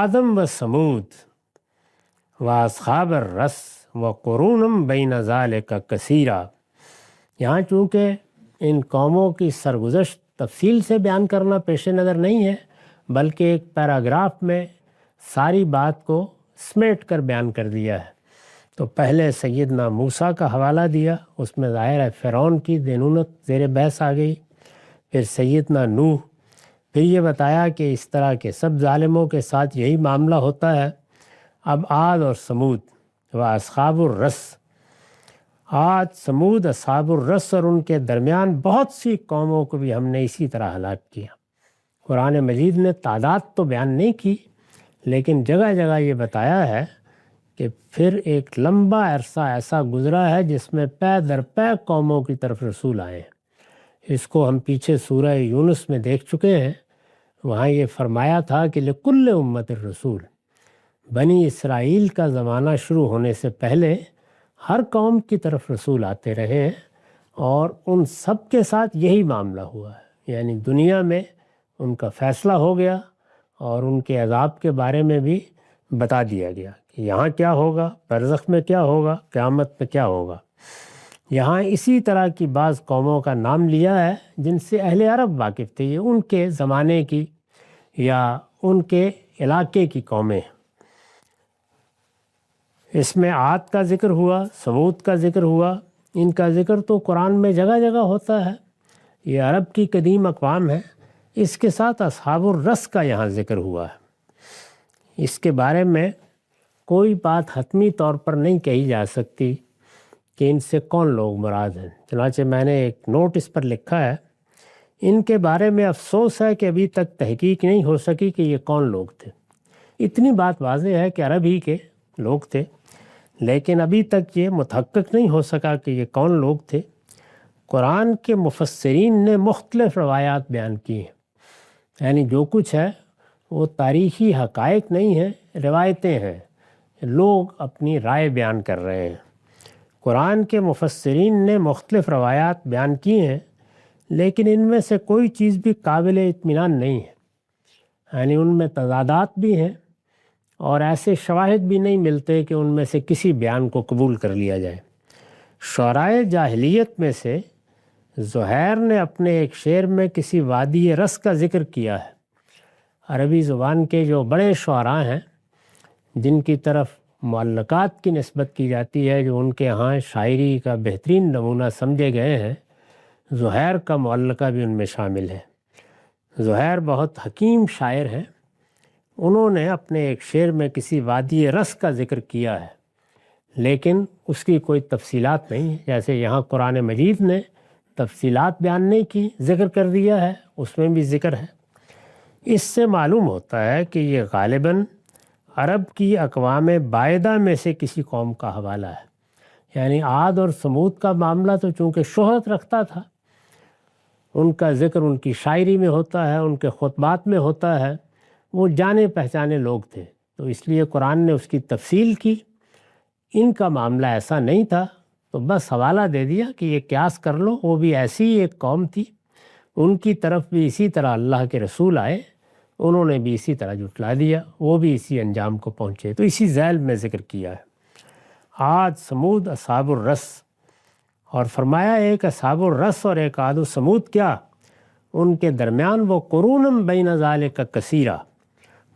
عادم و سمود و اصحاب الرس و قرون بین ذالک کثیرا۔ یہاں چونکہ ان قوموں کی سرگزشت تفصیل سے بیان کرنا پیش نظر نہیں ہے، بلکہ ایک پیراگراف میں ساری بات کو سمیٹ کر بیان کر دیا ہے۔ تو پہلے سیدنا موسیٰ کا حوالہ دیا، اس میں ظاہر ہے فرعون کی دینونت زیر بحث آ گئی۔ پھر سیدنا نوح، پھر یہ بتایا کہ اس طرح کے سب ظالموں کے ساتھ یہی معاملہ ہوتا ہے۔ اب عاد اور سمود و اصحاب الرس، عاد، سمود، اصحاب الرس اور ان کے درمیان بہت سی قوموں کو بھی ہم نے اسی طرح ہلاک کیا۔ قرآن مجید نے تعداد تو بیان نہیں کی، لیکن جگہ جگہ یہ بتایا ہے کہ پھر ایک لمبا عرصہ ایسا گزرا ہے جس میں پے در پے قوموں کی طرف رسول آئے ہیں۔ اس کو ہم پیچھے سورہ یونس میں دیکھ چکے ہیں، وہاں یہ فرمایا تھا کہ لکل امت الرسول، بنی اسرائیل کا زمانہ شروع ہونے سے پہلے ہر قوم کی طرف رسول آتے رہے ہیں، اور ان سب کے ساتھ یہی معاملہ ہوا ہے، یعنی دنیا میں ان کا فیصلہ ہو گیا اور ان کے عذاب کے بارے میں بھی بتا دیا گیا کہ یہاں کیا ہوگا، برزخ میں کیا ہوگا، قیامت میں کیا ہوگا۔ یہاں اسی طرح کی بعض قوموں کا نام لیا ہے جن سے اہل عرب واقف تھے، یہ ان کے زمانے کی یا ان کے علاقے کی قومیں۔ اس میں عاد کا ذکر ہوا، سمود کا ذکر ہوا، ان کا ذکر تو قرآن میں جگہ جگہ ہوتا ہے، یہ عرب کی قدیم اقوام ہے۔ اس کے ساتھ اصحاب الرس کا یہاں ذکر ہوا ہے۔ اس کے بارے میں کوئی بات حتمی طور پر نہیں کہی جا سکتی کہ ان سے کون لوگ مراد ہیں، چنانچہ میں نے ایک نوٹ اس پر لکھا ہے۔ ان کے بارے میں افسوس ہے کہ ابھی تک تحقیق نہیں ہو سکی کہ یہ کون لوگ تھے۔ اتنی بات واضح ہے کہ عرب ہی کے لوگ تھے، لیکن ابھی تک یہ متحقق نہیں ہو سکا کہ یہ کون لوگ تھے۔ قرآن کے مفسرین نے مختلف روایات بیان کی ہیں، یعنی جو کچھ ہے وہ تاریخی حقائق نہیں ہیں، روایتیں ہیں، لوگ اپنی رائے بیان کر رہے ہیں۔ قرآن کے مفسرین نے مختلف روایات بیان کی ہیں، لیکن ان میں سے کوئی چیز بھی قابل اطمینان نہیں ہے، یعنی ان میں تضادات بھی ہیں اور ایسے شواہد بھی نہیں ملتے کہ ان میں سے کسی بیان کو قبول کر لیا جائے۔ شعرائے جاہلیت میں سے زہیر نے اپنے ایک شعر میں کسی وادی رس کا ذکر کیا ہے۔ عربی زبان کے جو بڑے شعراء ہیں جن کی طرف معلقات کی نسبت کی جاتی ہے، جو ان کے ہاں شاعری کا بہترین نمونہ سمجھے گئے ہیں، زہیر کا معلقہ بھی ان میں شامل ہے۔ زہیر بہت حکیم شاعر ہیں، انہوں نے اپنے ایک شعر میں کسی وادی رس کا ذکر کیا ہے، لیکن اس کی کوئی تفصیلات نہیں ہے، جیسے یہاں قرآن مجید نے تفصیلات بیان نہیں کی، ذکر کر دیا ہے، اس میں بھی ذکر ہے۔ اس سے معلوم ہوتا ہے کہ یہ غالباً عرب کی اقوام بعیدہ میں سے کسی قوم کا حوالہ ہے، یعنی عاد اور سمود کا معاملہ تو چونکہ شہرت رکھتا تھا، ان کا ذکر ان کی شاعری میں ہوتا ہے، ان کے خطبات میں ہوتا ہے، وہ جانے پہچانے لوگ تھے، تو اس لیے قرآن نے اس کی تفصیل کی۔ ان کا معاملہ ایسا نہیں تھا تو بس حوالہ دے دیا کہ یہ قیاس کر لو، وہ بھی ایسی ہی ایک قوم تھی، ان کی طرف بھی اسی طرح اللہ کے رسول آئے، انہوں نے بھی اسی طرح جھٹلا دیا، وہ بھی اسی انجام کو پہنچے، تو اسی ذیل میں ذکر کیا ہے۔ عاد، سمود، اصحاب الرس، اور فرمایا ایک اصحاب الرس اور ایک عاد و سمود کیا، ان کے درمیان وہ قرون بین ذالک کثیرا،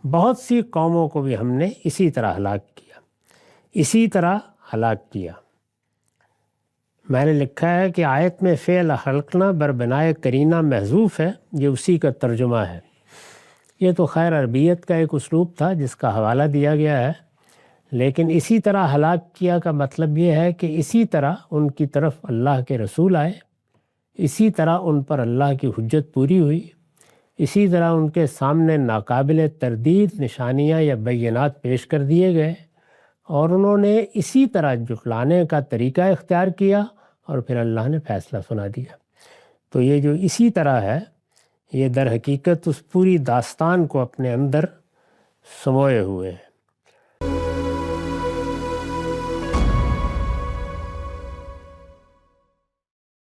بہت سی قوموں کو بھی ہم نے اسی طرح ہلاک کیا۔ میں نے لکھا ہے کہ آیت میں فعل خلقنا بربنائے کرینہ محذوف ہے، یہ اسی کا ترجمہ ہے۔ یہ تو خیر عربیت کا ایک اسلوب تھا جس کا حوالہ دیا گیا ہے، لیکن اسی طرح ہلاک کیا کا مطلب یہ ہے کہ اسی طرح ان کی طرف اللہ کے رسول آئے، اسی طرح ان پر اللہ کی حجت پوری ہوئی، اسی طرح ان کے سامنے ناقابل تردید نشانیاں یا بینات پیش کر دیے گئے، اور انہوں نے اسی طرح جھٹلانے کا طریقہ اختیار کیا، اور پھر اللہ نے فیصلہ سنا دیا۔ تو یہ جو اسی طرح ہے، یہ در حقیقت اس پوری داستان کو اپنے اندر سموئے ہوئے ہے۔